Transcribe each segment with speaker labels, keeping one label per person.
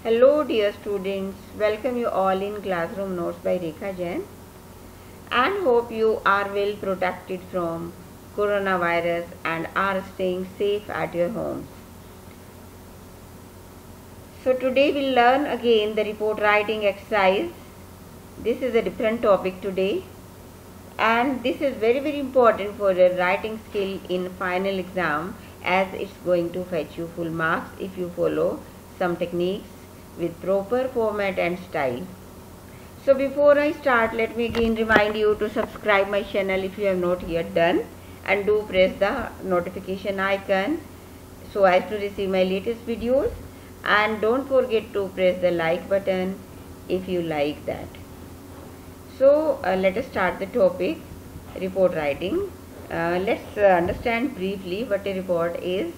Speaker 1: Hello dear students, welcome you all in Classroom Notes by Rekha Jain and hope you are well protected from coronavirus and are staying safe at your homes. So today we'll learn again the report writing exercise. This is a different topic today and this is very important for your writing skill in final exam as it's going to fetch you full marks if you follow some techniques with proper format and style. So before I start, let me again remind you to subscribe my channel if you have not yet done, and do press the notification icon so as to receive my latest videos, and don't forget to press the like button if you like that. So let us start the topic, report writing. Let's understand briefly what a report is.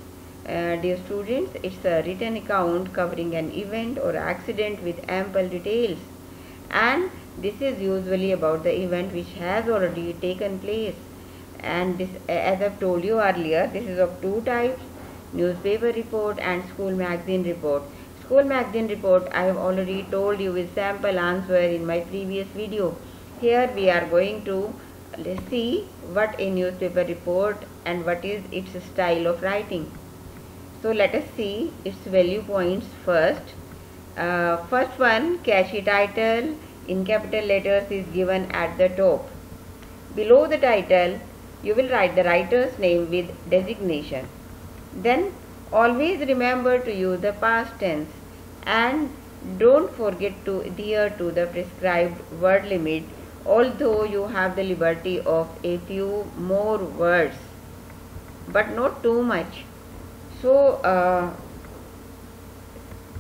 Speaker 1: Dear students, it's a written account covering an event or accident with ample details, and this is usually about the event which has already taken place. And this, as I've told you earlier, this is of two types: newspaper report and school magazine report. School magazine report I have already told you with sample answer in my previous video. Here we are going to see what a newspaper report and what is its style of writing. So let us see its value points first. First one, catchy title in capital letters is given at the top. Below the title, you will write the writer's name with designation. Then always remember to use the past tense and don't forget to adhere to the prescribed word limit, although you have the liberty of a few more words, but not too much. So,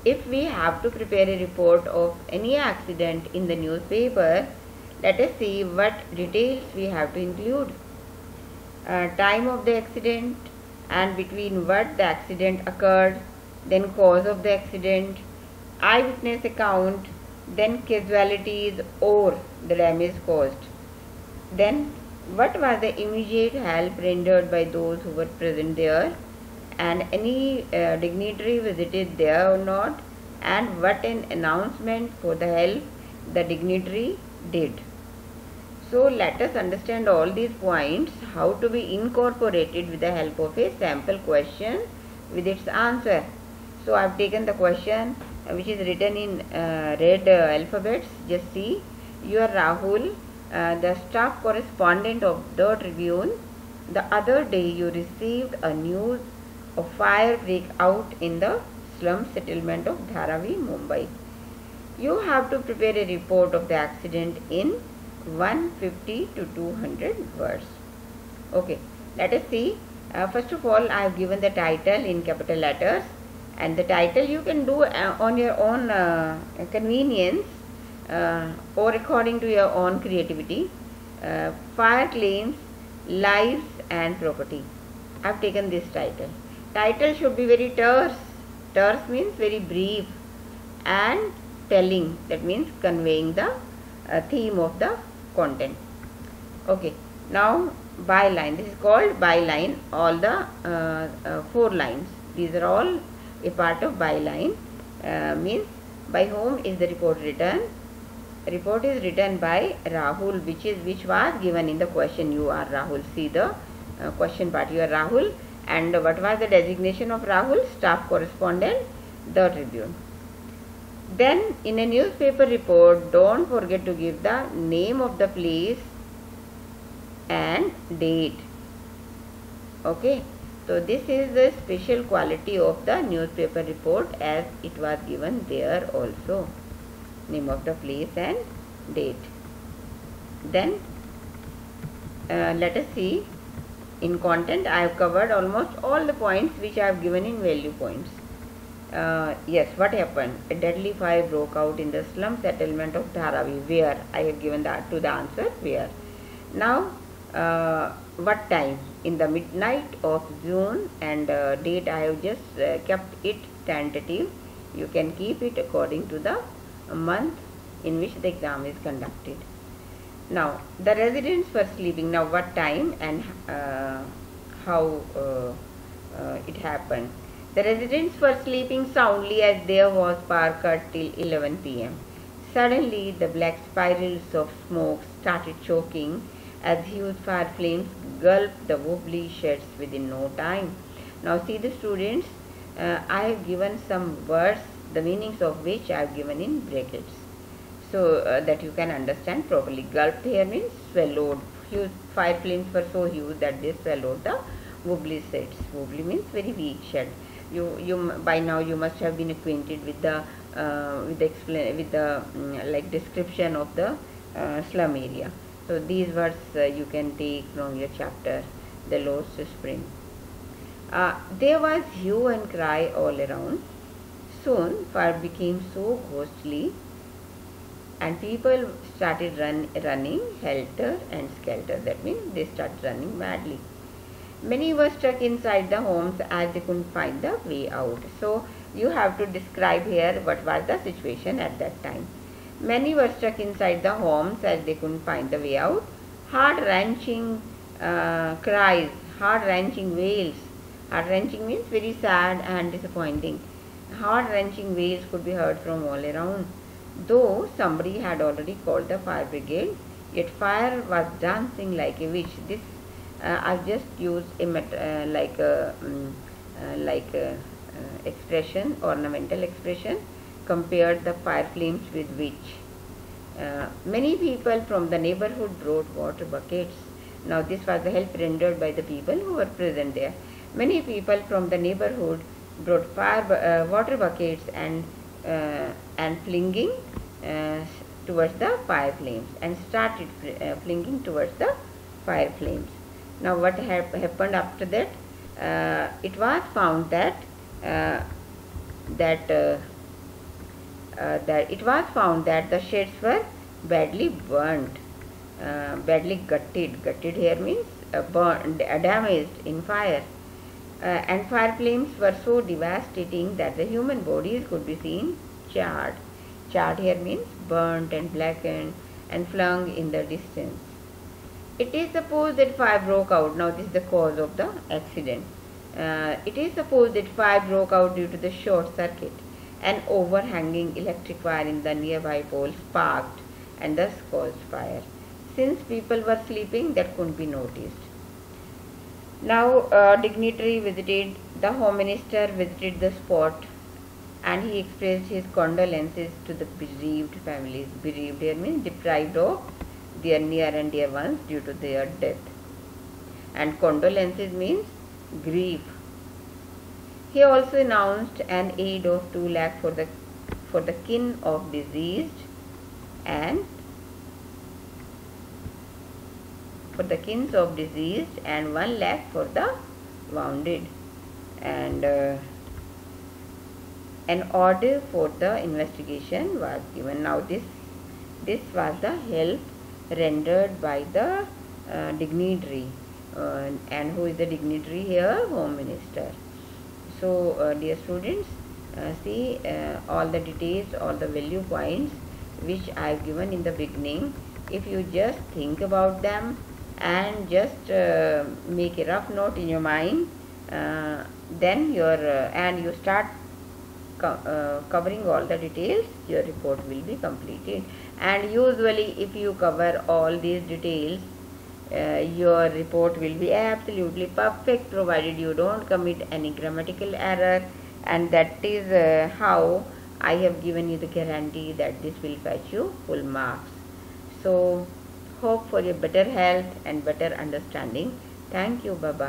Speaker 1: if we have to prepare a report of any accident in the newspaper, let us see what details we have to include. Time of the accident and between what the accident occurred, then cause of the accident, eyewitness account, then casualties or the damage caused. Then what was the immediate help rendered by those who were present there, and any dignitary visited there or not, and what an announcement for the help the dignitary did. So let us understand all these points, how to be incorporated with the help of a sample question with its answer. So I have taken the question which is written in red alphabets. Just see, you are Rahul, the staff correspondent of the Tribune. The other day you received a news of fire break out in the slum settlement of Dharavi, Mumbai. You have to prepare a report of the accident in 150 to 200 words. Okay, let us see. First of all, I have given the title in capital letters, and the title you can do on your own convenience or according to your own creativity. Fire claims, lives and property. I have taken this title. Title should be very terse. Terse means very brief, and telling, that means conveying the theme of the content. Okay, now byline. This is called byline. All the 4 lines, these are all a part of byline. Means by whom is the report written? Report is written by Rahul, which was given in the question. You are Rahul. See the question part. You are Rahul. And what was the designation of Rahul? Staff correspondent, the Tribune. Then in a newspaper report, don't forget to give the name of the place and date. Okay, so this is the special quality of the newspaper report as it was given there also. Name of the place and date. Then let us see. In content, I have covered almost all the points which I have given in value points. Yes, what happened? A deadly fire broke out in the slum settlement of Dharavi. Where? I have given that to the answer. Where? Now, what time? In the midnight of June, and date I have just kept it tentative. You can keep it according to the month in which the exam is conducted. Now, the residents were sleeping. Now, what time and how it happened? The residents were sleeping soundly as their was power cut till 11 p.m. Suddenly, the black spirals of smoke started choking as huge fire flames gulped the wobbly sheds within no time. Now, see the students, I have given some words, the meanings of which I have given in brackets, so that you can understand properly. Gulped here means swallowed. Huge fire flames were so huge that they swallowed the wobbly sheds. Wobbly means very weak shed. You by now you must have been acquainted with the like description of the slum area. So these words you can take from your chapter, The Lost Spring. There was hue and cry all around. Soon fire became so ghostly and people started running helter and skelter. That means they started running madly. Many were stuck inside the homes as they couldn't find the way out. So you have to describe here what was the situation at that time. Many were stuck inside the homes as they couldn't find the way out. Heart-wrenching cries, heart-wrenching wails. Heart-wrenching means very sad and disappointing. Heart-wrenching wails could be heard from all around. Though somebody had already called the fire brigade, yet fire was dancing like a witch. This I've just used expression, ornamental expression, compared the fire flames with witch. Many people from the neighborhood brought water buckets. Now this was the help rendered by the people who were present there. Many people from the neighborhood brought water buckets and flinging towards the fire flames and started flinging towards the fire flames. Now what happened after that? It was found that the sheds were badly burnt, badly gutted. Gutted here means damaged in fire. And fire flames were so devastating that the human bodies could be seen charred. Charred here means burnt and blackened and flung in the distance. It is supposed that fire broke out. Now this is the cause of the accident. It is supposed that fire broke out due to the short circuit. An overhanging electric wire in the nearby pole sparked and thus caused fire. Since people were sleeping, that couldn't be noticed. Now the Home Minister visited the spot and he expressed his condolences to the bereaved families. Bereaved here means deprived of their near and dear ones due to their death. And condolences means grief. He also announced an aid of 2 lakh for the kin of deceased and 1 lakh for the wounded, and an order for the investigation was given. Now this was the help rendered by the dignitary, and who is the dignitary here? Home Minister. So dear students, see all the details, all the value points which I have given in the beginning. If you just think about them and just make a rough note in your mind, then and you start covering all the details, your report will be completed. And usually if you cover all these details, your report will be absolutely perfect, provided you don't commit any grammatical error, and that is how I have given you the guarantee that this will fetch you full marks. So hope for your better health and better understanding. Thank you. Bye bye.